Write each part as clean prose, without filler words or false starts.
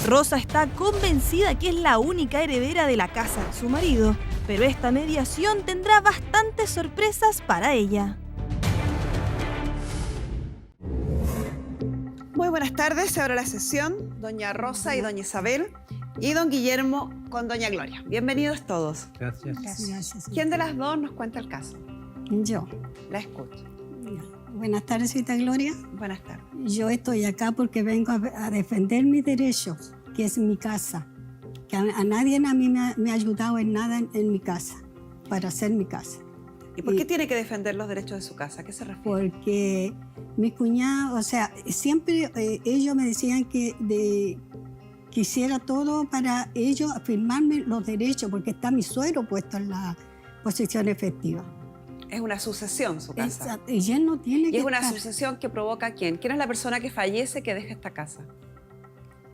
Rosa está convencida que es la única heredera de la casa de su marido, pero esta mediación tendrá bastantes sorpresas para ella. Muy buenas tardes, se abre la sesión. Doña Rosa y doña Isabel y don Guillermo con doña Gloria. Bienvenidos todos. Gracias. Gracias. ¿Quién de las dos nos cuenta el caso? Yo. La escucho. Buenas tardes, señorita Gloria. Buenas tardes. Yo estoy acá porque vengo a defender mis derechos, que es mi casa. Que a nadie a mí me ha ayudado en nada en mi casa, para hacer mi casa. ¿Y por qué tiene que defender los derechos de su casa? ¿A qué se refiere? Porque mi cuñado, o sea, siempre ellos me decían que hiciera todo para ellos firmarme los derechos, porque está mi suegro puesto en la posesión efectiva. Es una sucesión su casa. Exacto, y él no tiene ¿Y que es una estar. sucesión que provoca a quién? ¿Quién es la persona que fallece que deja esta casa?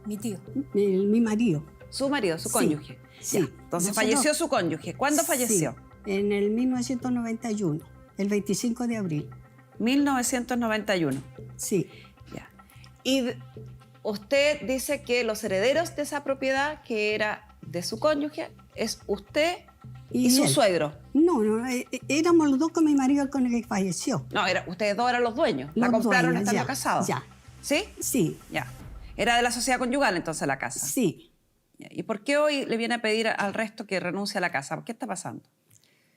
Mi tío. Mi marido. Su marido, su Sí, cónyuge. sí. Ya. Entonces falleció su cónyuge. ¿Cuándo falleció? Sí, en el 1991, el 25 de abril. 1991. Sí. Ya. Y usted dice que los herederos de esa propiedad, que era de su cónyuge, es usted y su él. suegro. No, éramos los dos con mi marido con el que falleció. No, ustedes dos eran los dueños. La Los compraron dueños, estando ya, casados. ya. ¿Sí? Sí, Ya. Era de la sociedad conyugal entonces la casa. sí. Ya. ¿Y por qué hoy le viene a pedir al resto que renuncie a la casa? ¿Qué está pasando?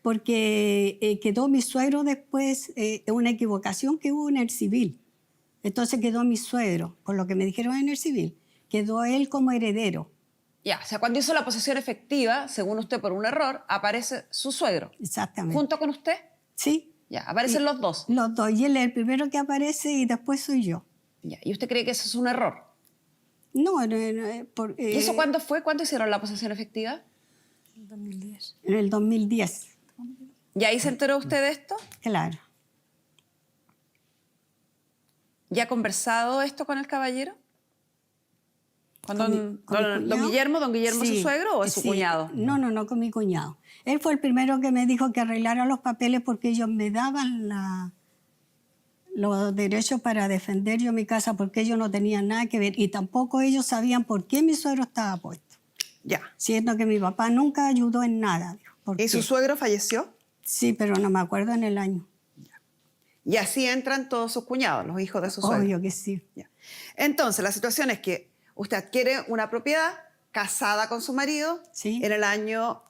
Porque quedó mi suegro después, una equivocación que hubo en el civil. Entonces quedó mi suegro, por lo que me dijeron en el civil, quedó él como heredero. Ya, o sea, cuando hizo la posesión efectiva, según usted por un error, aparece su suegro. Exactamente. ¿Junto con usted? Sí. Ya, aparecen los dos. Los dos. Y él es el primero que aparece y después soy yo. Ya. ¿Y usted cree que eso es un error? No, ¿Y eso cuándo fue? ¿Cuándo hicieron la posesión efectiva? en el 2010. ¿Y ahí se enteró usted de esto? Claro. ¿Ya ha conversado esto con el caballero? ¿Con ¿Con don mi cuñado? ¿Don Guillermo es Sí, su suegro o es su sí. cuñado? No, con mi cuñado. Él fue el primero que me dijo que arreglara los papeles porque ellos me daban los derechos para defender yo mi casa porque ellos no tenían nada que ver y tampoco ellos sabían por qué mi suegro estaba puesto. Ya. Siendo que mi papá nunca ayudó en nada. Dijo, ¿por ¿Y qué? su suegro falleció? Sí, pero no me acuerdo en el año. Y así entran todos sus cuñados, los hijos de su suegro. Obvio que sí. Ya. Entonces, la situación es que usted adquiere una propiedad casada con su marido Sí. en el año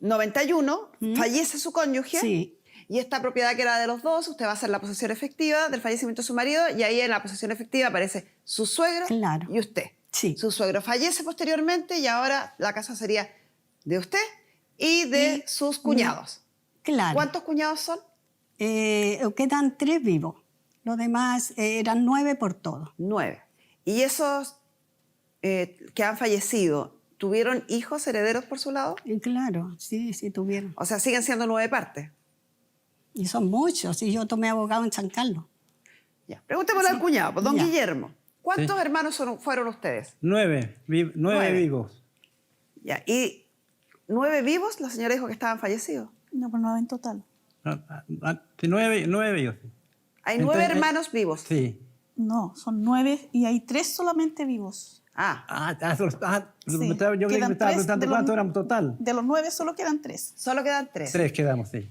91, fallece su cónyuge. Sí. Y esta propiedad que era de los dos, usted va a hacer la posesión efectiva del fallecimiento de su marido y ahí en la posesión efectiva aparece su suegro Claro. y usted. Sí. Su suegro fallece posteriormente y ahora la casa sería de usted y de sus cuñados. Claro. ¿Cuántos cuñados son? Quedan 3 vivos. Los demás eran 9 por todo. 9. ¿Y esos que han fallecido, tuvieron hijos herederos por su lado? Y claro, sí tuvieron. O sea, siguen siendo 9 partes. Y son muchos. Y yo tomé abogado en San Carlos. Ya. Preguntémosle al cuñado, pues, don Ya. Guillermo. ¿Cuántos Sí. hermanos fueron ustedes? 9 9. vivos. Ya. ¿Y 9 vivos? La señora dijo que estaban fallecidos. No, pues 9 en total. Sí, 9 vivos. Sí. Hay 9 Entonces, hermanos vivos. Sí. No, son 9 y hay 3 solamente vivos. Yo Sí. creí que me Quedan estaba 3 preguntando de los- cuánto éramos total. De los 9 solo quedan 3. Solo quedan 3. 3 quedamos, sí.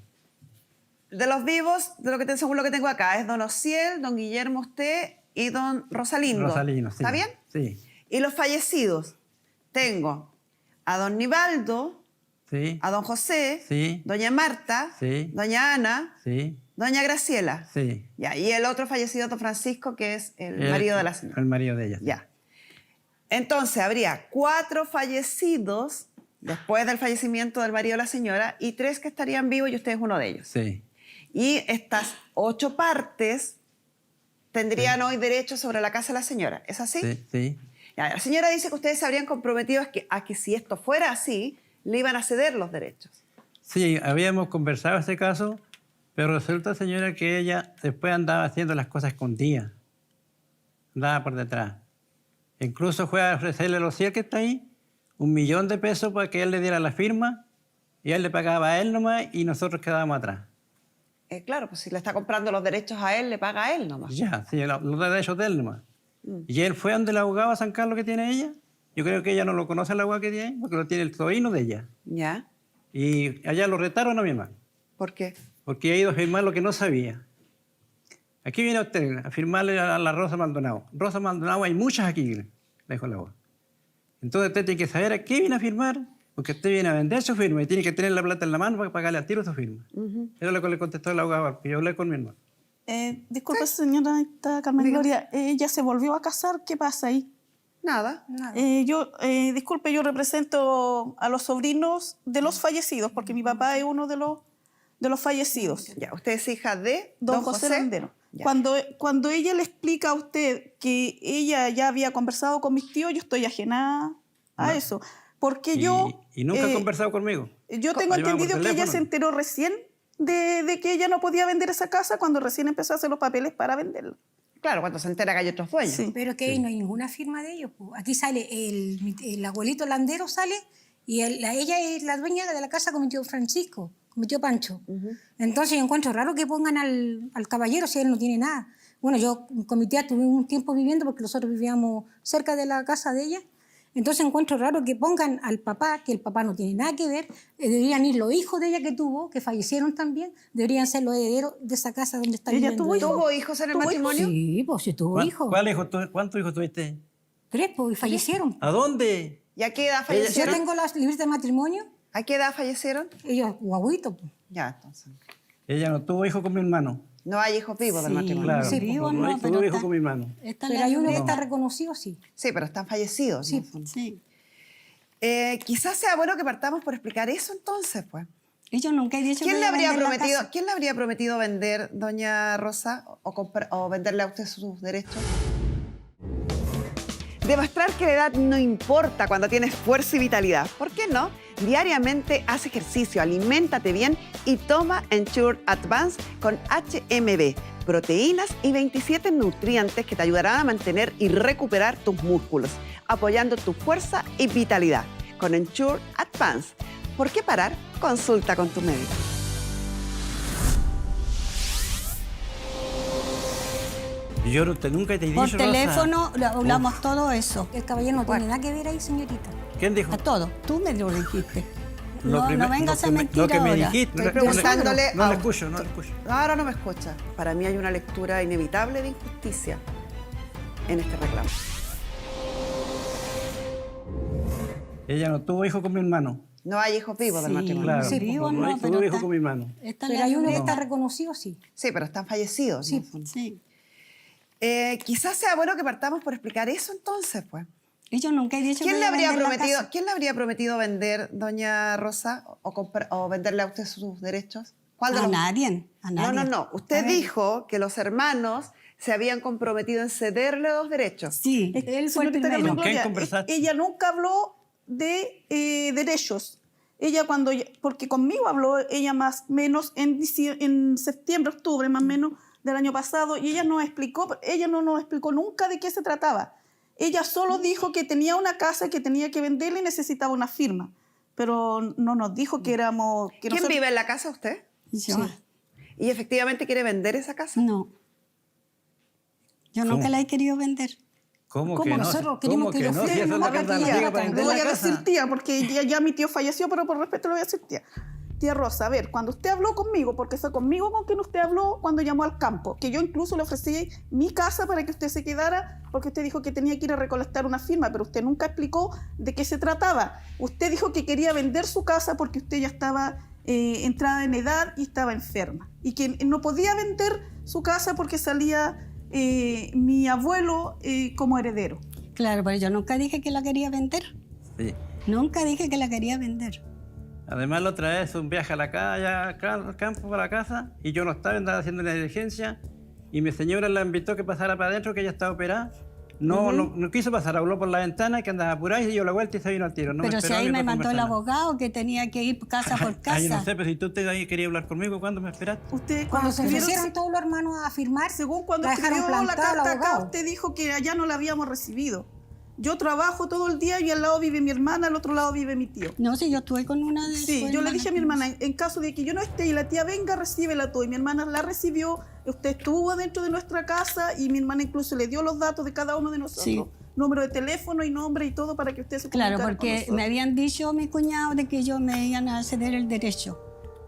De los vivos, según lo que tengo acá, es don Ociel, don Guillermo usted y don Rosalindo. Rosalino, sí. ¿Está bien? Sí. Y los fallecidos, tengo a don Nivaldo, Sí. a don José, Sí. doña Marta, Sí. doña Ana, Sí. doña Graciela. Sí. Ya, y el otro fallecido, don Francisco, que es el marido de la señora. El marido de ella. sí. Ya. Entonces, habría 4 fallecidos después del fallecimiento del marido de la señora y 3 que estarían vivos y usted es uno de ellos. Sí. Y estas 8 partes tendrían hoy derecho sobre la casa de la señora. ¿Es así? Sí. Sí. Ya, la señora dice que ustedes se habrían comprometido a que si esto fuera así, le iban a ceder los derechos. Sí, habíamos conversado ese caso, pero resulta, señora, que ella después andaba haciendo las cosas escondidas. Andaba por detrás. Incluso fue a ofrecerle a los que está ahí $1.000.000 para que él le diera la firma y él le pagaba a él nomás y nosotros quedábamos atrás. Claro, pues si le está comprando los derechos a él, le paga a él nomás. Ya, sí, los derechos de él nomás. Y él fue donde el abogado a San Carlos que tiene ella Yo creo que ella no lo conoce el agua que tiene, porque lo tiene el sobrino de ella. ¿Ya? Y allá lo retaron a mi hermano, ¿Por qué? porque ha ido a firmar lo que no sabía. Aquí viene usted a firmarle a la Rosa Maldonado. Rosa Maldonado hay muchas aquí, le dijo el agua. Entonces usted tiene que saber a qué viene a firmar, porque usted viene a vender su firma y tiene que tener la plata en la mano para pagarle al tiro su firma. Eso es lo que le contestó el abogado, que yo hablé con mi hermano. Disculpe, señora Carmen Dígame. Gloria, ella se volvió a casar, ¿qué pasa ahí? Nada. Disculpe, yo represento a los sobrinos de los fallecidos, porque mi papá es uno de los fallecidos. Ya, usted es hija de Don José Landero. Ya. Cuando ella le explica a usted que ella ya había conversado con mis tíos, yo estoy ajena a eso. Porque Y nunca ha conversado conmigo. yo tengo Llamaba por entendido que ella teléfono. se enteró recién de que ella no podía vender esa casa cuando recién empezó a hacer los papeles para venderla. Claro, cuando se entera que hay otros dueños. Sí. Pero que ahí no hay ninguna firma de ellos. Po. Aquí sale el abuelito Landero sale y ella es la dueña de la casa con mi tío Francisco, con mi tío Pancho. Entonces yo encuentro raro que pongan al caballero si él no tiene nada. Bueno, yo con mi tía estuve un tiempo viviendo porque nosotros vivíamos cerca de la casa de ella. Entonces encuentro raro que pongan al papá, que el papá no tiene nada que ver. Deberían ir los hijos de ella que tuvo, que fallecieron también, deberían ser los herederos de esa casa donde está ¿Ella viviendo tuvo ella. hijos? ¿Tuvo hijos en el ¿Tuvo matrimonio? Sí, pues sí tuvo hijos. ¿Cuántos hijos tuviste? 3, pues, y fallecieron. ¿A dónde? ¿Y a qué edad Yo fallecieron? tengo las libros de matrimonio, ¿A qué edad fallecieron? ellos guaguitos. Pues. Ya, entonces. Ella no tuvo hijos con mi hermano. No hay hijos vivos del Sí. matrimonio. Claro, Sí, vivo no, no, hay pero tuvo hijos está- con mi hermano. Esta Pero la hay uno que no. está reconocido, sí. Sí, pero están fallecidos. Sí. ¿no? Son- Sí. Quizás sea bueno que partamos por explicar eso entonces, pues. Yo nunca he dicho ¿Quién que le, voy a habría vender la prometido, casa. ¿Quién le habría prometido vender, doña Rosa, o venderle a usted sus derechos? Demostrar que la edad no importa cuando tienes fuerza y vitalidad. ¿Por qué no? Diariamente haz ejercicio, aliméntate bien y toma Ensure Advance con HMB, proteínas y 27 nutrientes que te ayudarán a mantener y recuperar tus músculos, apoyando tu fuerza y vitalidad. Con Ensure Advance. ¿Por qué parar? Consulta con tu médico. Yo nunca te he dicho, Por Rosa. teléfono lo hablamos todo eso. El caballero no tiene nada que ver ahí, señorita. ¿Quién dijo? A todo. Tú me lo dijiste. Lo No, primer- no vengas lo a que me- mentir Lo que me ahora. dijiste. Estoy preguntándole No a- lo escucho, no lo escucho. Ahora no me escucha. Para mí hay una lectura inevitable de injusticia en este reclamo. Ella no tuvo hijos con mi hermano. No hay hijos vivos del Sí. matrimonio. Claro, Sí, vivo no no, hay pero tuvo hijos está- con mi hermano. Esta Pero la hay uno que no. está reconocido, sí. Sí, pero están fallecidos. Sí. ¿no? Sí. Quizás sea bueno que partamos por explicar eso entonces, pues. Yo nunca he dicho ¿Quién que le, voy a habría vender la prometido, casa. ¿Quién le habría prometido vender, doña Rosa, o venderle a usted sus derechos? ¿Cuál de A los- nadie. A No, nadie. no. Usted A ver. dijo que los hermanos se habían comprometido en cederle los derechos. Sí, él fue el Señorita primero. Carmen ¿Con quién Gloria, conversaste? ella nunca habló de derechos. Ella porque conmigo habló ella más o menos en septiembre, octubre más o menos del año pasado, y ella no nos explicó nunca de qué se trataba. Ella solo dijo que tenía una casa que tenía que venderle y necesitaba una firma, pero no nos dijo que éramos... Que ¿Quién nosotros- vive en la casa? ¿Usted? Yo. ¿Y efectivamente quiere vender esa casa? No. Yo nunca ¿Cómo? la he querido vender. ¿Cómo ¿Cómo que no? nosotros queremos ¿Cómo que que lo no? Si firmen? eso es lo A que ver, anda tía, la tía para le vender Le voy la a decir casa. tía, porque ya mi tío falleció, pero por respeto le voy a decir tía. Tía Rosa, a ver, cuando usted habló conmigo, porque fue conmigo con quien usted habló cuando llamó al campo, que yo incluso le ofrecí mi casa para que usted se quedara, porque usted dijo que tenía que ir a recolectar una firma, pero usted nunca explicó de qué se trataba. Usted dijo que quería vender su casa porque usted ya estaba entrada en edad y estaba enferma, y que no podía vender su casa porque salía mi abuelo como heredero. Claro, pero yo nunca dije que la quería vender. Sí. Nunca dije que la quería vender. Además, la otra vez un viaje a la calle, acá al campo para la casa, y yo no andaba haciendo una diligencia, y mi señora la invitó que pasara para adentro, que ella estaba operada. No quiso pasar, habló por la ventana, que andaba apurada, y dio la vuelta y se vino al tiro. No pero si esperó ahí ni me para mandó el conversar nada. abogado que tenía que ir casa por casa. Ay, no sé, pero si tú ahí querías hablar conmigo, ¿cuándo me esperaste? Usted Cuando se escribieron- ofrecieron todos los hermanos a firmar, Según cuando la dejaron escribió la plantada al carta acá, abogado. usted dijo que allá no la habíamos recibido. Yo trabajo todo el día y al lado vive mi hermana, al otro lado vive mi tío. No, si yo estuve con una de Sí, sus yo le dije a mi hermanas. hermana, en caso de que yo no esté y la tía venga, recíbela tú. Y mi hermana la recibió, Usted estuvo dentro de nuestra casa y mi hermana incluso le dio los datos de cada uno de nosotros. Sí. Número de teléfono y nombre y todo para que usted se Claro, comunicara con porque nosotros. me habían dicho mi cuñado de que ellos me iban a ceder el derecho.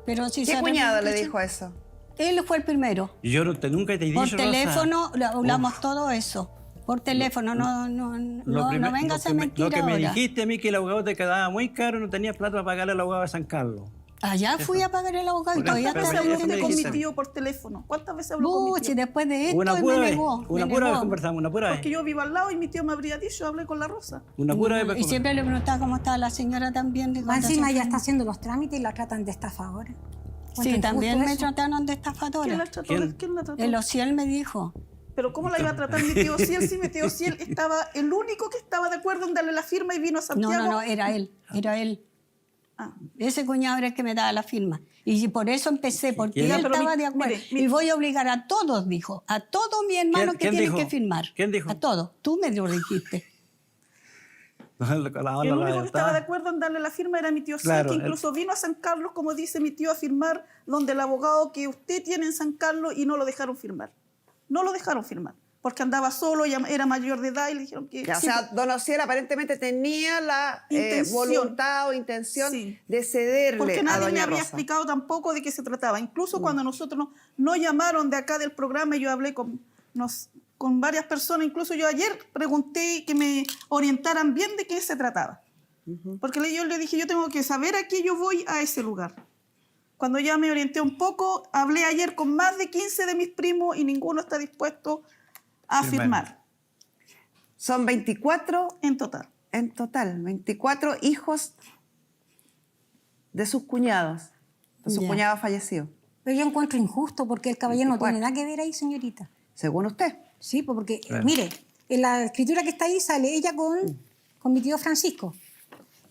Pero si ¿Qué se cuñado le arrepiente, dijo eso? Él fue el primero. Y yo nunca te he dicho, Por Rosa. teléfono hablamos todo eso. Por teléfono, no vengas a mentir Lo que me ahora. dijiste a mí que el abogado te quedaba muy caro y no tenías plata para pagarle al abogado de San Carlos. Allá fui a pagar el abogado y Por todavía eso, ¿Cuántas está veces habló eso me usted con mi dijiste. tío por teléfono? ¿Cuántas veces habló con mi Buchi, tío? después de esto Una me pura vez. negó. Una me pura vez negó. conversamos, una pura vez. Porque yo vivo al lado y mi tío me habría dicho, hablé con la Rosa. Una pura vez. Y siempre le preguntaba cómo estaba la señora también. de Más cuando encima se ella fue. está haciendo los trámites y la tratan de estafadora. Sí, Encuentro también injusto me eso. trataron de ¿Quién la estafadora. trató? ¿Quién? ¿Quién la trató? El Ociel me dijo. Pero ¿cómo la iba a tratar mi tío Ciel si mi tío Ciel estaba el único que estaba de acuerdo en darle la firma y vino a Santiago? No, era él. Ah. Ese cuñado era el que me daba la firma. Y por eso empecé, porque ¿Quién? él Pero estaba mi- de acuerdo. mire, Y voy a obligar a todos, dijo. A todos mis hermanos que ¿Quién tienen dijo? que firmar. ¿Quién dijo? A todos. Tú me lo dijiste. El único que estaba de acuerdo en darle la firma era mi tío Ciel, Claro, que él- incluso vino a San Carlos, como dice mi tío, a firmar donde el abogado que usted tiene en San Carlos y no lo dejaron firmar. No lo dejaron firmar, porque andaba solo, ya era mayor de edad y le dijeron que... Ya, o sí, sea, don Ociel aparentemente tenía la Intención. voluntad o intención Sí. de cederle porque a nadie me doña había Rosa. explicado tampoco de qué se trataba. Incluso cuando nosotros nos llamaron de acá del programa, yo hablé con varias personas, incluso yo ayer pregunté que me orientaran bien de qué se trataba. Porque yo le dije, yo tengo que saber a qué yo voy a ese lugar. Cuando ya me orienté un poco, hablé ayer con más de 15 de mis primos y ninguno está dispuesto a firmar Son 24 en total. en total, 24 hijos de sus cuñados, de sus Ya. cuñados fallecidos, Pero yo encuentro injusto porque el caballero no 24. tiene nada que ver ahí, señorita. según usted. Sí, pues porque, Claro. mire, en la escritura que está ahí sale ella con mi tío Francisco.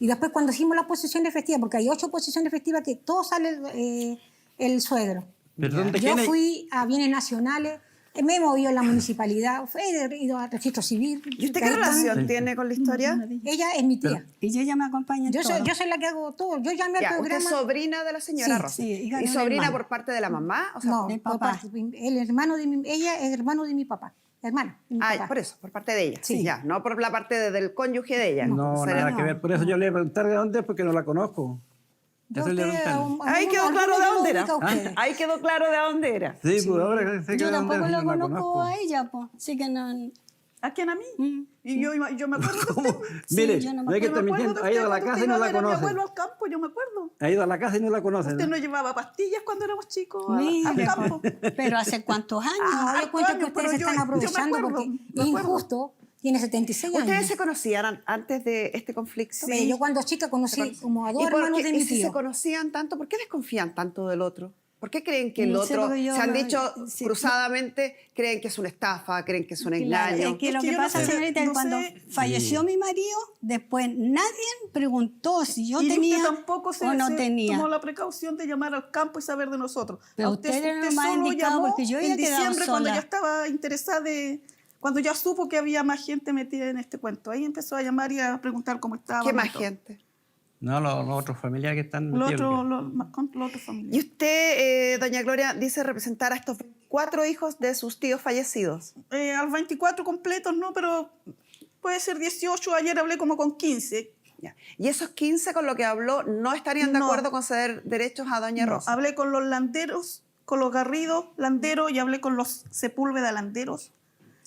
Y después cuando hicimos la posesión efectiva, porque hay 8 posesiones efectivas que todo sale el suegro. ¿Perdón de Yo quién? fui a bienes nacionales, me he movido en la municipalidad, he ido a registro civil. ¿Y usted qué Ahí están. relación tiene con la historia? Ella es mi tía. Y ella me acompaña en Yo todo. soy la que hago todo. Yo llamé Ya, al usted es programa. sobrina de la señora Sí, Rosa. sí, hija de ¿Y un sobrina hermano. por parte de la mamá? O sea, No, del por papá. parte- el hermano de ella es hermano de mi papá. Hermano. de mi papá. por eso, por parte de ella. Sí. Ya, no por la parte del cónyuge de ella. No, Sería- nada que ver. Por eso yo le iba a preguntar de dónde es porque no la conozco. Yo Eso le iba a usted, preguntar. Ahí quedó alguno claro de yo lo dónde era. ubico a ustedes. Ahí quedó claro de dónde era. Sí, pues ahora sé que Yo de dónde tampoco es, la no conozco a ella, pues. Así que no. ¿A quién? ¿A mí? Y yo me acuerdo de ¿Cómo? usted. Mire, yo no no me hay que Yo me estar acuerdo mintiendo. de Ha ido a la usted casa y cuando no usted la iba a ver a mi conoce. abuelo al campo, yo me acuerdo. Ha ido a la casa y no la conoce. Usted ¿no? nos llevaba pastillas cuando éramos chicos al Mire, campo. pero ¿hace cuántos años? No, yo cuento que años, pero ustedes se yo- están yo me aprovechando acuerdo, porque me es acuerdo. injusto. Tiene 76 años. ¿Ustedes se conocían antes de este conflicto? Mire, yo cuando chica conocí como a dos ¿Y por hermanos qué- de y mi si se tío. conocían tanto, por qué desconfían tanto del otro? ¿Por qué creen que el No sé, otro, porque yo se han no- dicho sí. cruzadamente, creen que es una estafa, creen que es un Claro, engaño? es que Es lo que que yo no pasa, sé, señorita, es no que cuando sé. falleció mi marido, después nadie preguntó si yo Y tenía usted tampoco o no tenía. tomó la precaución de llamar al campo y saber de nosotros. Pero A usted era lo más solo indicado, llamó porque yo había en quedado diciembre cuando sola. ya estaba interesada cuando ya supo que había más gente metida en este cuento. Ahí empezó a llamar y a preguntar cómo estaba. ¿Qué más gente? No, los otros familiares que están Los metidos. otros Y familiares. usted, doña Gloria, dice representar a estos 4 hijos de sus tíos fallecidos. Al 24 completos, no, pero puede ser 18. Ayer hablé como con 15. Ya. Y esos 15 con lo que habló no estarían de No. acuerdo con ceder derechos a doña No, Rosa. hablé con los landeros, con los Garridos landeros y hablé con los Sepúlveda landeros.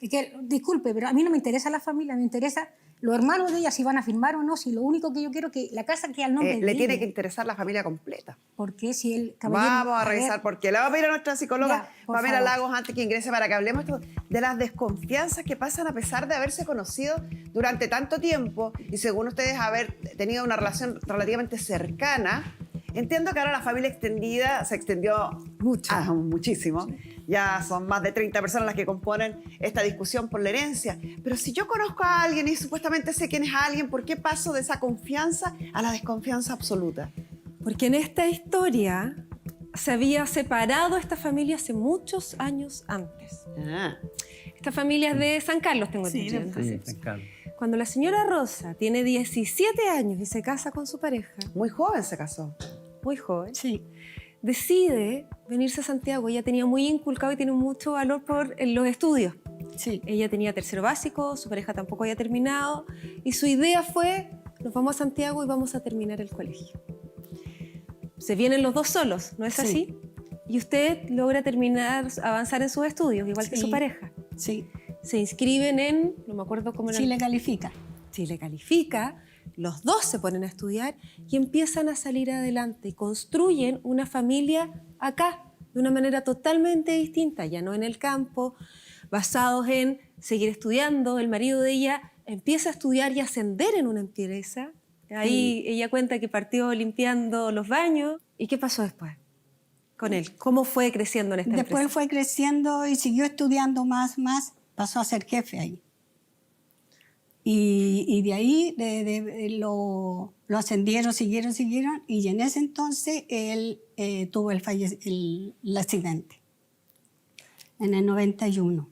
Es que, disculpe, pero a mí no me interesa la familia, me interesa los hermanos de ella, si van a firmar o no, si lo único que yo quiero es que la casa quede al nombre de Le ella. tiene que interesar la familia completa. Porque si el caballero... Vamos a ver, revisar porque le vamos a pedir a nuestra psicóloga Ya, por Pamela favor. Lagos antes que ingrese para que hablemos esto de las desconfianzas que pasan a pesar de haberse conocido durante tanto tiempo y según ustedes haber tenido una relación relativamente cercana. Entiendo que ahora la familia extendida se extendió Mucho. muchísimo. Ya son más de 30 personas las que componen esta discusión por la herencia. Pero si yo conozco a alguien y supuestamente sé quién es alguien, ¿por qué paso de esa confianza a la desconfianza absoluta? Porque en esta historia se había separado esta familia hace muchos años antes. Ah. Esta familia es de San Carlos, tengo Sí, entendido. Sí, San Carlos. Cuando la señora Rosa tiene 17 años y se casa con su pareja, Muy joven se casó. muy joven, Sí. decide venirse a Santiago. Ella tenía muy inculcado y tiene mucho valor por los estudios. Sí. Ella tenía tercero básico, su pareja tampoco había terminado y su idea fue, nos vamos a Santiago y vamos a terminar el colegio. Se vienen los dos solos, ¿no es Sí. así? Y usted logra terminar, avanzar en sus estudios, igual que Sí. su pareja. Sí. Se inscriben en, no me acuerdo cómo era. Sí le califica. Chile califica, los dos se ponen a estudiar y empiezan a salir adelante y construyen una familia acá, de una manera totalmente distinta, ya no en el campo, basados en seguir estudiando. El marido de ella empieza a estudiar y a ascender en una empresa. Ahí ella cuenta que partió limpiando los baños. ¿Y qué pasó después con él? ¿Cómo fue creciendo en esta Después empresa? fue creciendo y siguió estudiando más, pasó a ser jefe ahí. Y de ahí lo ascendieron, siguieron, y en ese entonces él tuvo el accidente, en el 91.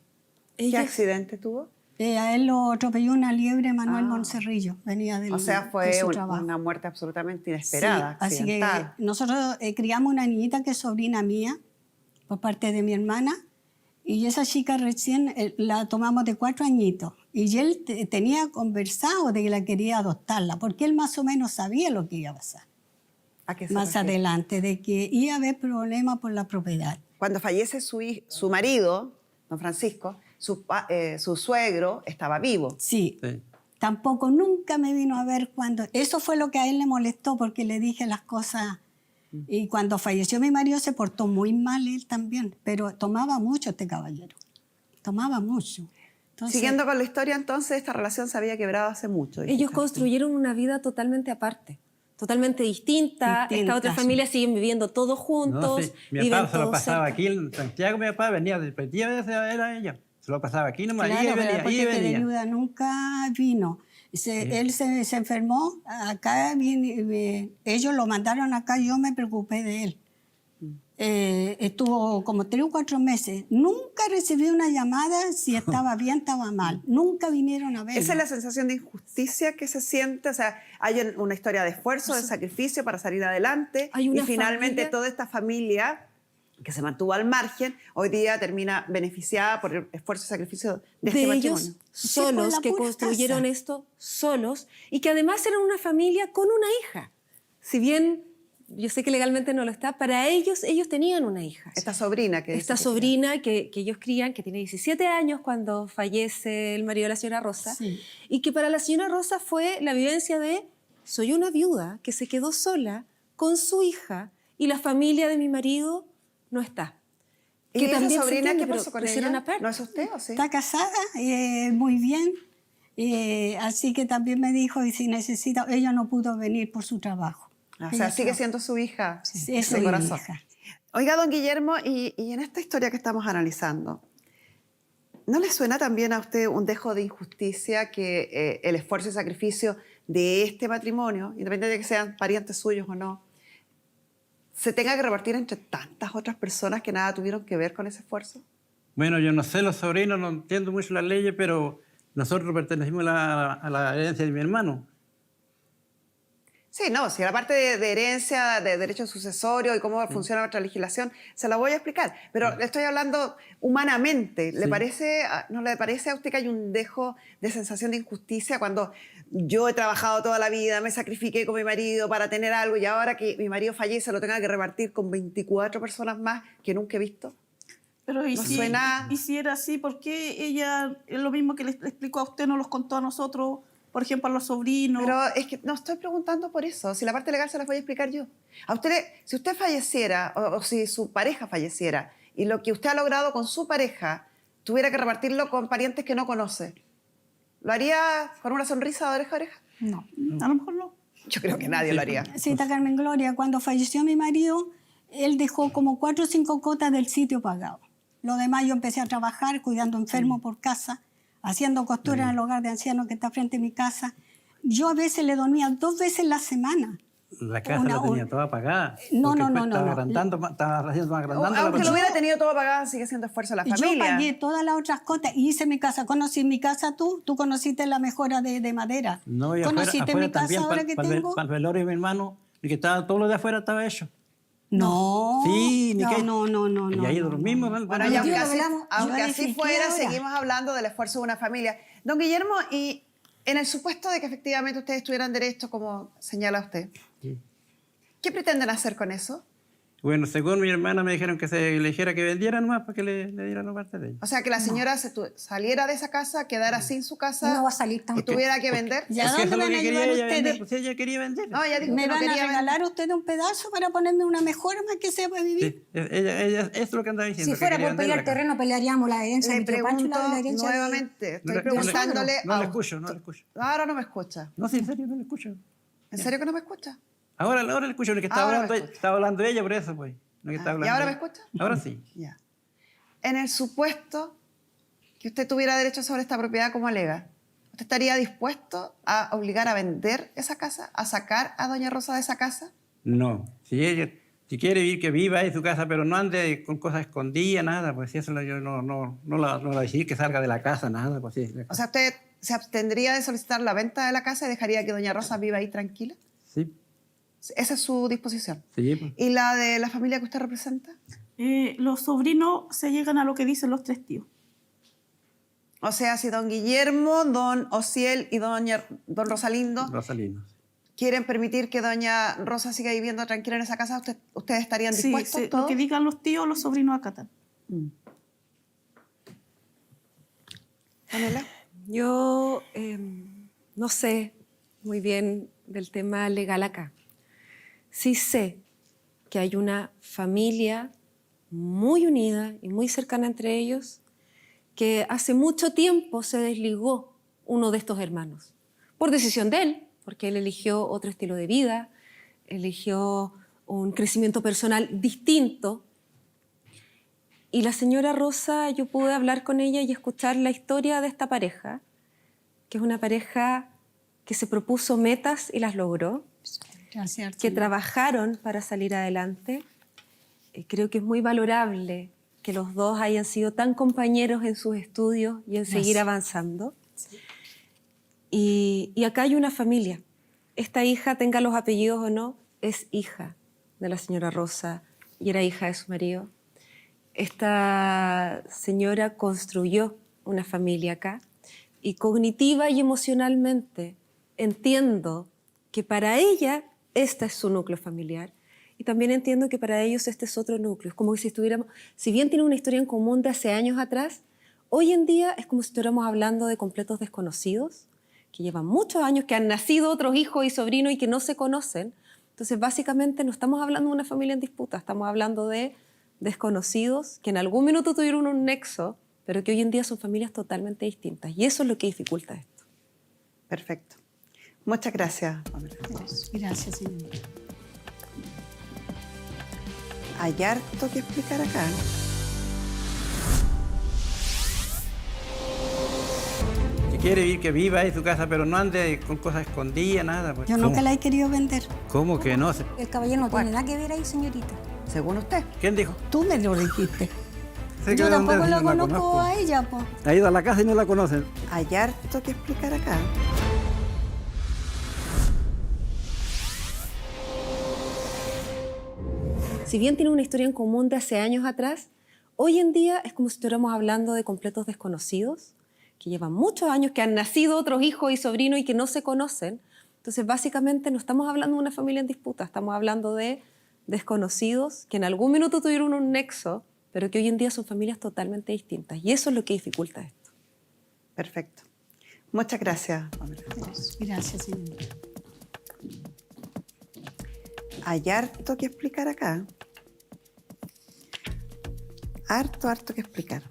¿Qué Ella- accidente tuvo? A él lo atropelló una liebre Manuel Ah. Moncerrillo, venía O sea, de fue su trabajo. una muerte absolutamente inesperada, Sí, así que accidental. nosotros criamos una niñita que es sobrina mía, por parte de mi hermana, y esa chica recién la tomamos de 4 añitos. Y él tenía conversado de que la quería adoptarla, porque él más o menos sabía lo que iba a pasar ¿A qué se más refiere? adelante, de que iba a haber problemas por la propiedad. Cuando fallece su marido, don Francisco, su suegro estaba vivo. Sí, Sí. tampoco nunca me vino a ver cuando... Eso fue lo que a él le molestó, porque le dije las cosas. Y cuando falleció mi marido se portó muy mal él también, pero tomaba mucho este caballero, tomaba mucho. Entonces, Siguiendo con la historia, entonces, esta relación se había quebrado hace mucho. Ellos dijiste. construyeron una vida totalmente aparte, totalmente distinta. Distinta, Esta otra sí. familia siguen viviendo todos No, juntos. sí. Mi viven papá se lo todos pasaba cerca. aquí en Santiago, mi papá venía de repetidas veces a ver a ella. Se lo pasaba aquí nomás, claro, iba y pero venía, porque iba y de venía. ayuda nunca vino. Él se enfermó, acá ellos lo mandaron acá, yo me preocupé de él. Estuvo como 3 o 4 meses. Nunca recibí una llamada si estaba bien, estaba mal. Nunca vinieron a verlo. Esa es la sensación de injusticia que se siente. O sea, hay una historia de esfuerzo, de sacrificio para salir adelante. Hay una Y finalmente familia- toda esta familia que se mantuvo al margen, hoy día termina beneficiada por el esfuerzo y sacrificio de este de matrimonio. ellos Sí, solos, por la que pura construyeron casa. esto solos y que además eran una familia con una hija. Si bien yo sé que legalmente no lo está, para ellos tenían una hija. Esta sobrina que Esta dice que sobrina que ellos crían, que tiene 17 años cuando fallece el marido de la señora Rosa, Sí. y que para la señora Rosa fue la vivencia de soy una viuda que se quedó sola con su hija y la familia de mi marido no está. ¿Y Que esa también se sobrina entiende, qué pero pasó con crecieron ella? aparte. ¿No es usted o sí? Está casada, muy bien. Así que también me dijo, y si necesita, ella no pudo venir por su trabajo. O Ella sea, sigue trabaja. siendo su hija Sí, es de mi corazón. hija. Oiga, don Guillermo, y en esta historia que estamos analizando, ¿no le suena también a usted un dejo de injusticia que el esfuerzo y sacrificio de este matrimonio, independientemente de que sean parientes suyos o no, se tenga que repartir entre tantas otras personas que nada tuvieron que ver con ese esfuerzo? Bueno, yo no sé los sobrinos, no entiendo mucho las leyes, pero nosotros pertenecimos a la herencia de mi hermano. Sí, no, si la parte de herencia, de derecho sucesorio y cómo funciona nuestra legislación, se la voy a explicar. Pero le estoy hablando humanamente. Sí. ¿No le parece a usted que hay un dejo de sensación de injusticia cuando yo he trabajado toda la vida, me sacrifiqué con mi marido para tener algo y ahora que mi marido fallece lo tenga que repartir con 24 personas más que nunca he visto? Pero y No si, suena- y si era así, ¿por qué ella, es lo mismo que le explicó a usted, no los contó a nosotros, por ejemplo, a los sobrinos? Pero es que no estoy preguntando por eso. Si la parte legal se las voy a explicar yo. A usted, si usted falleciera o si su pareja falleciera y lo que usted ha logrado con su pareja tuviera que repartirlo con parientes que no conoce, ¿lo haría con una sonrisa de oreja a oreja? No, a lo mejor no. Yo creo que nadie lo haría. Cita Carmen Gloria, cuando falleció mi marido, él dejó como 4 o 5 cotas del sitio pagado. Lo demás yo empecé a trabajar cuidando enfermos por casa, haciendo costura en el hogar de ancianos que está frente a mi casa. Yo a veces le dormía 2 veces la semana. La casa Una- la tenía un- toda pagada. No, porque no, después no, Estaba no. agrandando, estaba haciendo más agrandando la Aunque lo persona. hubiera tenido todo pagado, sigue siendo esfuerzo de la Yo familia. pagué todas las otras cotas y hice mi casa. Conocí mi casa tú conociste la mejora de madera. No, y ¿Conociste afuera mi casa también, ahora que tengo? para el velorio de mi hermano, y que estaba todo lo de afuera estaba hecho. No. Sí, ni que- no. Y ahí dormimos. Bueno, Mi y tío aunque lo así, velamos, aunque yo así dije, fuera, ¿qué hora? seguimos hablando del esfuerzo de una familia. Don Guillermo, y en el supuesto de que efectivamente ustedes tuvieran derecho, como señala usted, Sí. ¿qué pretenden hacer con eso? Bueno, según mi hermana me dijeron que se le dijera que vendiera nomás para que le dieran la parte de ella. O sea, que la señora saliera de esa casa, quedara sin su casa No va a salir y tampoco. tuviera que vender. ¿Y a Porque dónde eso es lo van a que quería llevar ella vender, ustedes? pues ella quería vender. No, ella dijo ¿Me que no van a quería vender. regalar ustedes un pedazo para ponerme una mejor más que sea para vivir? Sí, ella, eso es lo que andaba diciendo. Si que fuera quería por vender pelear la casa. terreno, pelearíamos la herencia de Le mi tío Pancho y pregunto la herencia nuevamente, No estoy le- preguntándole no le a escucho, no le escucho. Ahora no me escucha. No, sí, en serio, no le escucho. ¿En serio que no me escucha? Ahora le escucho, lo que estaba Ahora me hablando, escucha. estaba hablando ella por eso, pues. Lo que estaba ¿Y hablando ahora me ella. escucha? Ahora sí. Ya. En el supuesto que usted tuviera derecho sobre esta propiedad como alega, ¿usted estaría dispuesto a obligar a vender esa casa, a sacar a doña Rosa de esa casa? No, si quiere vivir, que viva en su casa, pero no ande con cosas escondidas, nada, pues si eso yo no la voy a decir que salga de la casa, nada, pues sí. O sea, ¿usted se abstendría de solicitar la venta de la casa y dejaría que doña Rosa viva ahí tranquila? Sí, Esa es su disposición. sí, pues. ¿Y la de la familia que usted representa? Los sobrinos se llegan a lo que dicen los 3 tíos. O sea, si don Guillermo, don Ociel y don Rosalindo Rosalino. quieren permitir que doña Rosa siga viviendo tranquila en esa casa, ¿ustedes estarían Sí, dispuestos lo todos? que digan los tíos, los sobrinos acatan. Pamela. Yo no sé muy bien del tema legal acá. Sí sé que hay una familia muy unida y muy cercana entre ellos que hace mucho tiempo se desligó uno de estos hermanos. Por decisión de él, porque él eligió otro estilo de vida, eligió un crecimiento personal distinto. Y la señora Rosa, yo pude hablar con ella y escuchar la historia de esta pareja, que es una pareja que se propuso metas y las logró, Gracias. que trabajaron para salir adelante. Creo que es muy valorable que los dos hayan sido tan compañeros en sus estudios y en seguir avanzando. Y acá hay una familia. Esta hija, tenga los apellidos o no, es hija de la señora Rosa y era hija de su marido. Esta señora construyó una familia acá y cognitiva y emocionalmente entiendo que para ella este es su núcleo familiar y también entiendo que para ellos este es otro núcleo. Es como si estuviéramos, si bien tienen una historia en común de hace años atrás, hoy en día es como si estuviéramos hablando de completos desconocidos, que llevan muchos años, que han nacido otros hijos y sobrinos y que no se conocen. Entonces, básicamente, no estamos hablando de una familia en disputa, estamos hablando de desconocidos que en algún minuto tuvieron un nexo, pero que hoy en día son familias totalmente distintas. Y eso es lo que dificulta esto. Perfecto. Muchas gracias, Pamela. Gracias, señor. Hay harto que explicar acá. Si quiere vivir, que viva en su casa, pero no ande con cosas escondidas, nada, pues. Yo nunca la he querido vender. ¿Cómo que no? El caballero no tiene nada que ver ahí, señorita. Según usted. ¿Quién dijo? Tú me lo dijiste. Sé que Yo de dónde tampoco es, la no conozco conozco. a ella, pues. Ha ido a la casa y no la conocen. Hay harto que explicar acá. Si bien tienen una historia en común de hace años atrás, hoy en día es como si estuviéramos hablando de completos desconocidos, que llevan muchos años, que han nacido otros hijos y sobrinos y que no se conocen. Entonces, básicamente, no estamos hablando de una familia en disputa, estamos hablando de desconocidos que en algún minuto tuvieron un nexo, pero que hoy en día son familias totalmente distintas. Y eso es lo que dificulta esto. Perfecto. Muchas gracias, Pamela. Gracias, señor. Hay harto que explicar acá. Harto que explicar.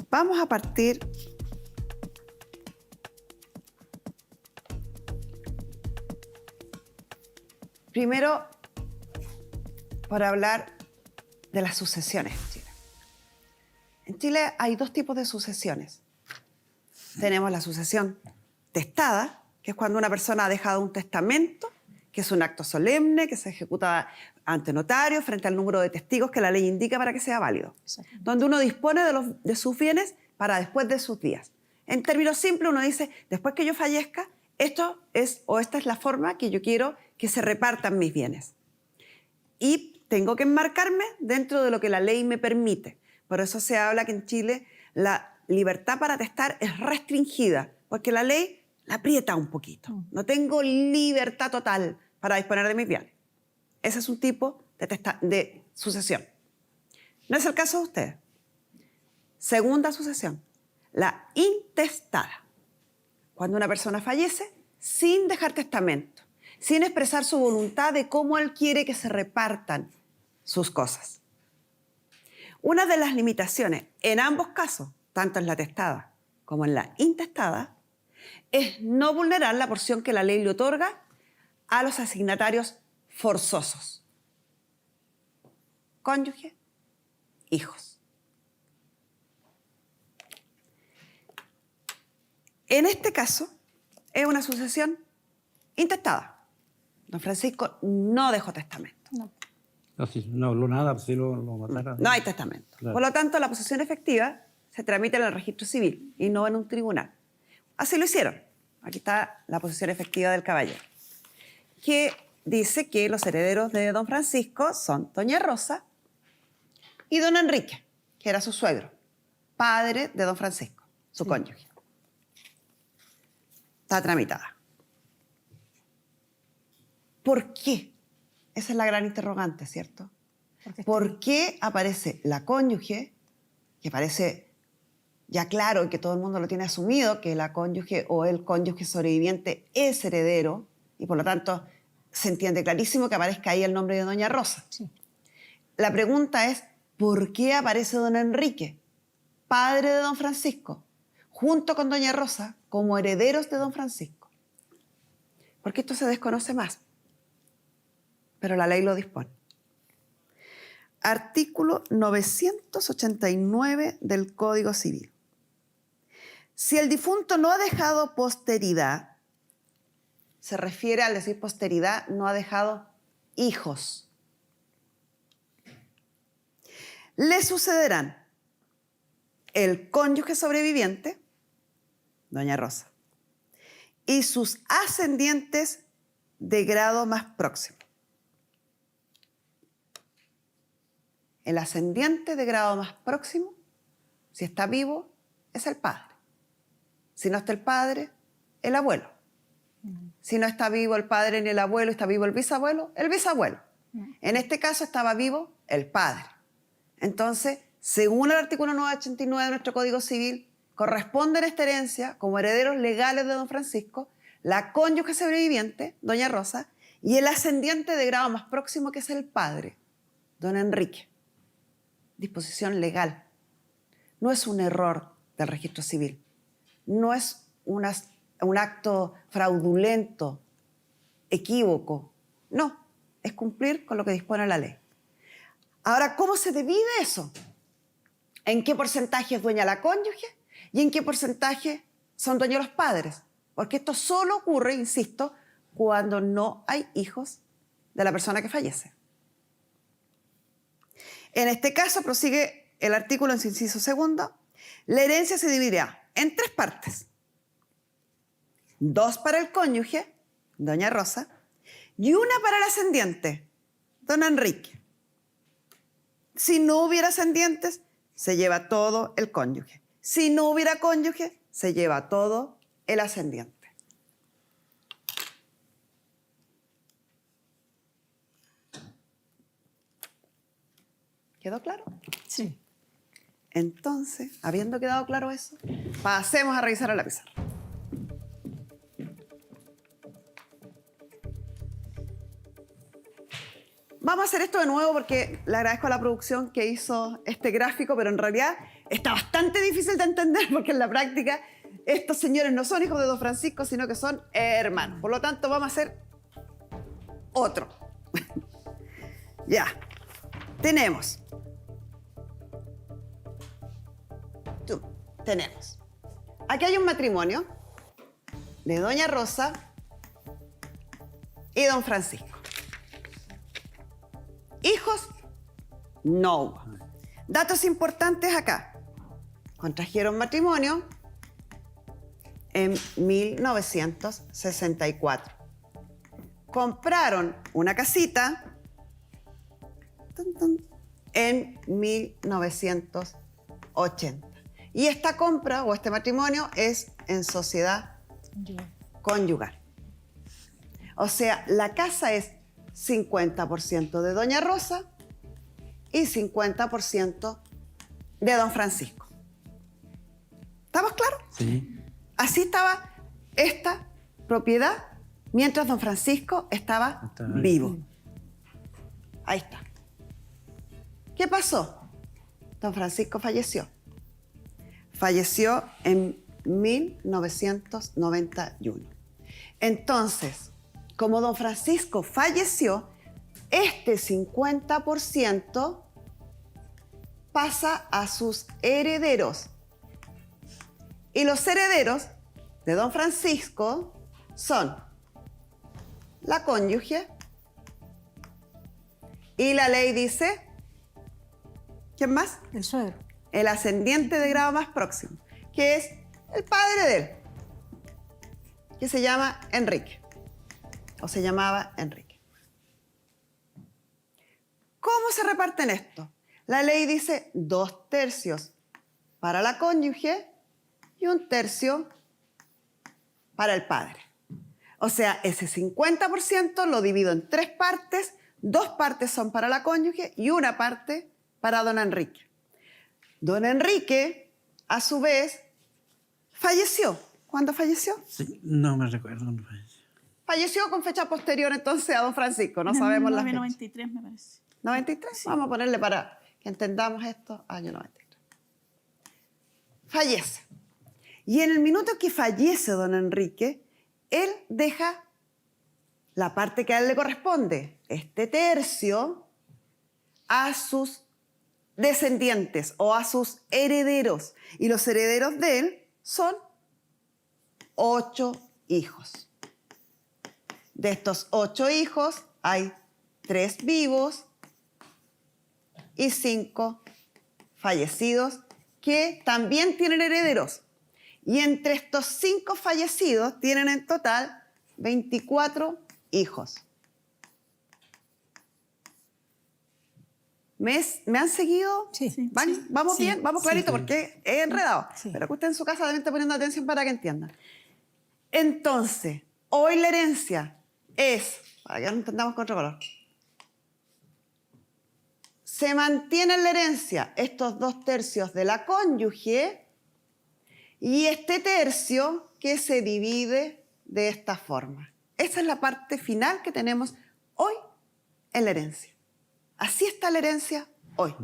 Vamos a partir primero por hablar de las sucesiones en Chile. En Chile hay 2 tipos de sucesiones. Tenemos la sucesión testada, que es cuando una persona ha dejado un testamento, que es un acto solemne, que se ejecuta ante notario frente al número de testigos que la ley indica para que sea válido, donde uno dispone de sus bienes para después de sus días. En términos simples, uno dice, después que yo fallezca, esta es la forma que yo quiero que se repartan mis bienes. y tengo que enmarcarme dentro de lo que la ley me permite. Por eso se habla que en Chile la libertad para testar es restringida, porque la ley la aprieta un poquito. No tengo libertad total para disponer de mis bienes. Ese es un tipo de sucesión. No es el caso de ustedes. Segunda sucesión, la intestada. Cuando una persona fallece sin dejar testamento, sin expresar su voluntad de cómo él quiere que se repartan sus cosas. Una de las limitaciones en ambos casos, tanto en la testada como en la intestada, es no vulnerar la porción que la ley le otorga a los asignatarios forzosos. Cónyuge, hijos. En este caso, es una sucesión intestada. Don Francisco no dejó testamento. No habló nada, pues sí lo mataron. No hay testamento. Claro. Por lo tanto, la posesión efectiva se tramita en el registro civil y no en un tribunal. Así lo hicieron. Aquí está la posesión efectiva del caballero, que dice que los herederos de don Francisco son doña Rosa y don Enrique, que era su suegro, padre de don Francisco, su cónyuge. Está tramitada. ¿Por qué? Esa es la gran interrogante, ¿cierto? ¿Por qué aparece la cónyuge, que parece ya claro y que todo el mundo lo tiene asumido, que la cónyuge o el cónyuge sobreviviente es heredero, y por lo tanto se entiende clarísimo que aparezca ahí el nombre de doña Rosa? Sí. La pregunta es, ¿por qué aparece don Enrique, padre de don Francisco, junto con doña Rosa, como herederos de don Francisco? Porque esto se desconoce más, pero la ley lo dispone. Artículo 989 del Código Civil. Si el difunto no ha dejado posteridad, se refiere al decir posteridad, no ha dejado hijos, le sucederán el cónyuge sobreviviente, doña Rosa, y sus ascendientes de grado más próximo. El ascendiente de grado más próximo, si está vivo, es el padre. Si no está el padre, el abuelo. Si no está vivo el padre ni el abuelo, está vivo el bisabuelo. En este caso estaba vivo el padre. Entonces, según el artículo 989 de nuestro Código Civil, corresponden a esta herencia, como herederos legales de don Francisco, la cónyuge sobreviviente, doña Rosa, y el ascendiente de grado más próximo, que es el padre, don Enrique. Disposición legal. No es un error del registro civil. No es un acto fraudulento, equívoco. No, es cumplir con lo que dispone la ley. Ahora, ¿cómo se divide eso? ¿En qué porcentaje es dueña la cónyuge y en qué porcentaje son dueños los padres? Porque esto solo ocurre, insisto, cuando no hay hijos de la persona que fallece. En este caso, prosigue el artículo en su inciso segundo, la herencia se dividirá en 3 partes. 2 para el cónyuge, doña Rosa, y 1 para el ascendiente, don Enrique. Si no hubiera ascendientes, se lleva todo el cónyuge. Si no hubiera cónyuge, se lleva todo el ascendiente. ¿Quedó claro? Sí. Entonces, habiendo quedado claro eso, pasemos a revisar a la pizarra. Vamos a hacer esto de nuevo porque le agradezco a la producción que hizo este gráfico, pero en realidad está bastante difícil de entender porque en la práctica estos señores no son hijos de don Francisco, sino que son hermanos. Por lo tanto, vamos a hacer otro. Ya. Tenemos. Aquí hay un matrimonio de doña Rosa y don Francisco. Hijos, no hubo. Datos importantes acá. Contrajeron matrimonio en 1964. Compraron una casita en 1980. Y esta compra o este matrimonio es en sociedad conyugal. O sea, la casa es 50% de doña Rosa y 50% de don Francisco. ¿Estamos claros? Sí. Así estaba esta propiedad mientras don Francisco estaba vivo. Ahí está. ¿Qué pasó? Don Francisco falleció. Falleció en 1991. Entonces, como don Francisco falleció, este 50% pasa a sus herederos. Y los herederos de don Francisco son la cónyuge y la ley dice, ¿quién más? El suegro. El ascendiente de grado más próximo, que es el padre de él, que se llama Enrique, o se llamaba Enrique. ¿Cómo se reparten esto? La ley dice 2/3 para la cónyuge y 1/3 para el padre. O sea, ese 50% lo divido en 3 partes, 2 partes son para la cónyuge y 1 parte para don Enrique. Don Enrique, a su vez, falleció. ¿Cuándo falleció? Sí, no me recuerdo cuándo falleció. Falleció con fecha posterior entonces a don Francisco, no sabemos la fecha. 1993 me parece. ¿93? Sí. Vamos a ponerle para que entendamos esto, año 93. Fallece. Y en el minuto que fallece don Enrique, él deja la parte que a él le corresponde, este 1/3, a sus descendientes o a sus herederos. Y los herederos de él son 8 hijos. De estos 8 hijos hay 3 vivos y 5 fallecidos que también tienen herederos. Y entre estos 5 fallecidos tienen en total 24 hijos. ¿Me han seguido? Sí. ¿Vamos Sí. bien? ¿Vamos clarito? Sí. Porque he enredado. Sí. Pero que usted en su casa deben estar poniendo atención para que entiendan. Entonces, hoy la herencia es, para que no entendamos con otro color, se mantiene en la herencia estos 2/3 de la cónyuge y este 1/3 que se divide de esta forma. Esa es la parte final que tenemos hoy en la herencia. Así está la herencia hoy,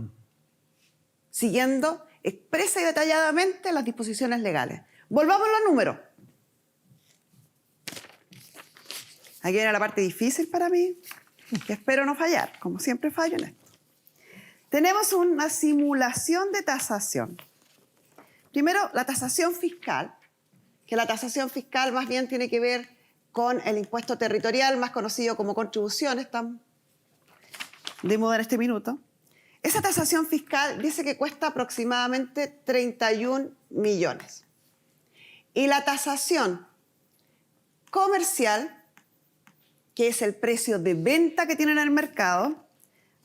siguiendo expresa y detalladamente las disposiciones legales. Volvamos a los números. Aquí viene la parte difícil para mí, que espero no fallar, como siempre fallo en esto. Tenemos una simulación de tasación. Primero, la tasación fiscal, que la tasación fiscal más bien tiene que ver con el impuesto territorial, más conocido como contribuciones, tan de moda en este minuto. Esa tasación fiscal dice que cuesta aproximadamente 31 millones. Y la tasación comercial, que es el precio de venta que tienen en el mercado,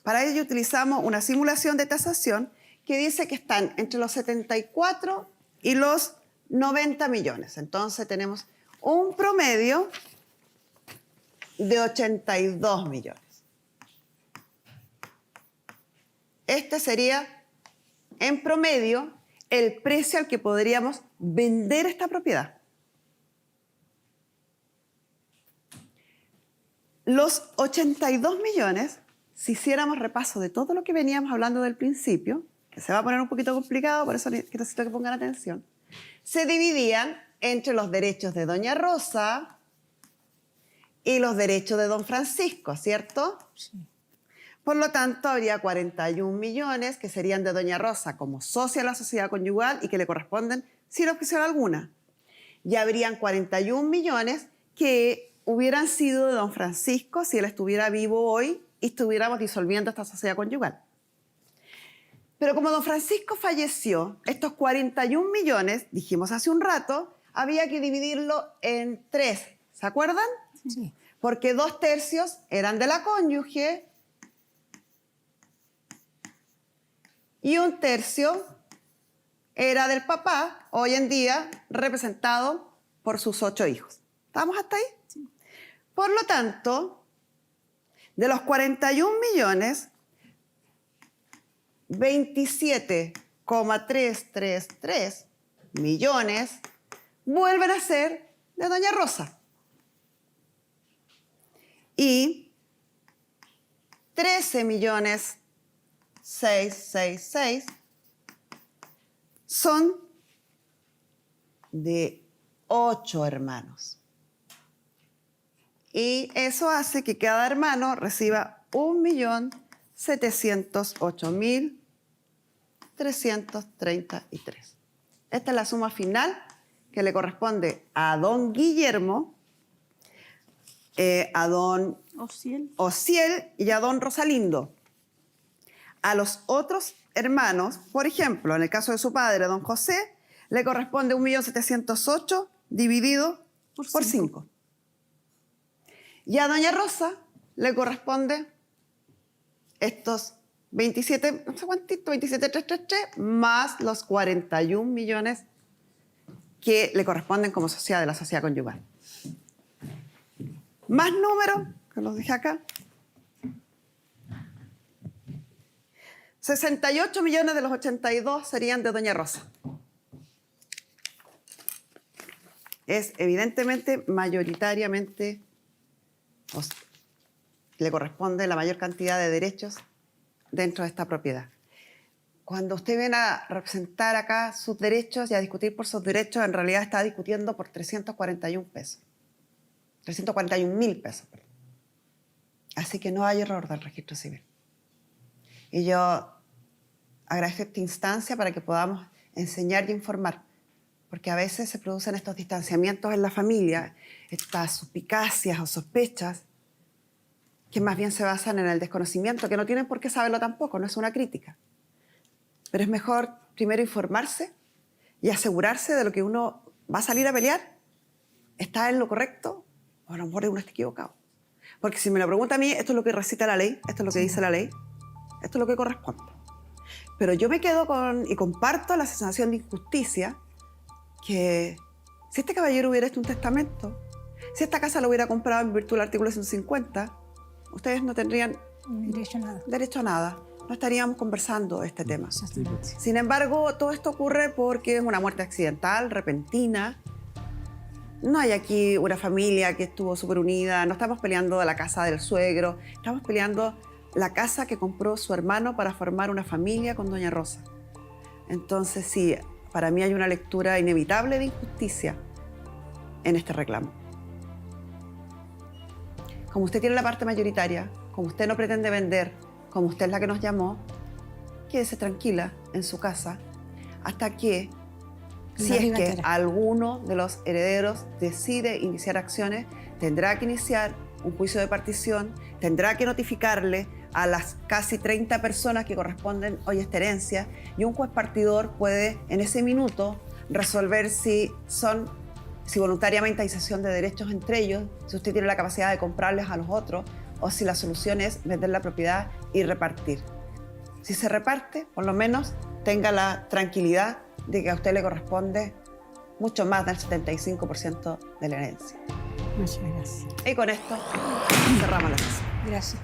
para ello utilizamos una simulación de tasación que dice que están entre los 74 y los 90 millones. Entonces tenemos un promedio de 82 millones. Este sería, en promedio, el precio al que podríamos vender esta propiedad. Los 82 millones, si hiciéramos repaso de todo lo que veníamos hablando del principio, que se va a poner un poquito complicado, por eso necesito que pongan atención, se dividían entre los derechos de doña Rosa y los derechos de don Francisco, ¿cierto? Sí. Por lo tanto, habría 41 millones que serían de doña Rosa como socia de la sociedad conyugal y que le corresponden sin objeción alguna. Y habrían 41 millones que hubieran sido de don Francisco si él estuviera vivo hoy y estuviéramos disolviendo esta sociedad conyugal. Pero como don Francisco falleció, estos 41 millones, dijimos hace un rato, había que dividirlo en 3. ¿Se acuerdan? Sí. Porque 2/3 eran de la cónyuge y 1/3 era del papá, hoy en día representado por sus 8 hijos. ¿Estamos hasta ahí? Sí. Por lo tanto, de los 41 millones, 27,333 millones vuelven a ser de doña Rosa. Y 13,666,000 son de 8 hermanos. Y eso hace que cada hermano reciba 1.708.333. Esta es la suma final que le corresponde a don Guillermo, a don Ociel y a don Rosalindo. A los otros hermanos, por ejemplo, en el caso de su padre, don José, le corresponde 1.708.000 dividido por 5. Y a doña Rosa le corresponde estos 27, no sé cuántito, 27,333, más los 41 millones que le corresponden como sociedad de la sociedad conyugal. Más números, que los dejé acá. 68 millones de los 82 serían de doña Rosa. Es evidentemente, mayoritariamente, le corresponde la mayor cantidad de derechos dentro de esta propiedad. Cuando usted viene a representar acá sus derechos y a discutir por sus derechos, en realidad está discutiendo por 341 pesos. 341.000 pesos. Perdón. Así que no hay error del registro civil. Y yo agradezco esta instancia para que podamos enseñar y informar, porque a veces se producen estos distanciamientos en la familia, estas suspicacias o sospechas, que más bien se basan en el desconocimiento, que no tienen por qué saberlo tampoco, no es una crítica. Pero es mejor primero informarse y asegurarse de lo que uno va a salir a pelear, está en lo correcto o a lo mejor uno está equivocado. Porque si me lo pregunta a mí, esto es lo que recita la ley, esto es lo que dice la ley, esto es lo que corresponde. Pero yo me quedo y comparto la sensación de injusticia que si este caballero hubiera hecho un testamento, si esta casa lo hubiera comprado en virtud del artículo 150, ustedes no tendrían derecho a nada. No estaríamos conversando este tema. Sin embargo, todo esto ocurre porque es una muerte accidental, repentina. No hay aquí una familia que estuvo súper unida, no estamos peleando de la casa del suegro, estamos peleando la casa que compró su hermano para formar una familia con doña Rosa. Entonces sí, para mí hay una lectura inevitable de injusticia en este reclamo. Como usted tiene la parte mayoritaria, como usted no pretende vender, como usted es la que nos llamó, quédese tranquila en su casa hasta que, si es que alguno de los herederos decide iniciar acciones, tendrá que iniciar un juicio de partición, tendrá que notificarle a las casi 30 personas que corresponden hoy a esta herencia, y un juez partidor puede en ese minuto resolver si voluntariamente hay cesión de derechos entre ellos, si usted tiene la capacidad de comprarles a los otros, o si la solución es vender la propiedad y repartir. Si se reparte, por lo menos tenga la tranquilidad de que a usted le corresponde mucho más del 75% de la herencia. Muchas gracias. Y con esto cerramos la sesión. Gracias.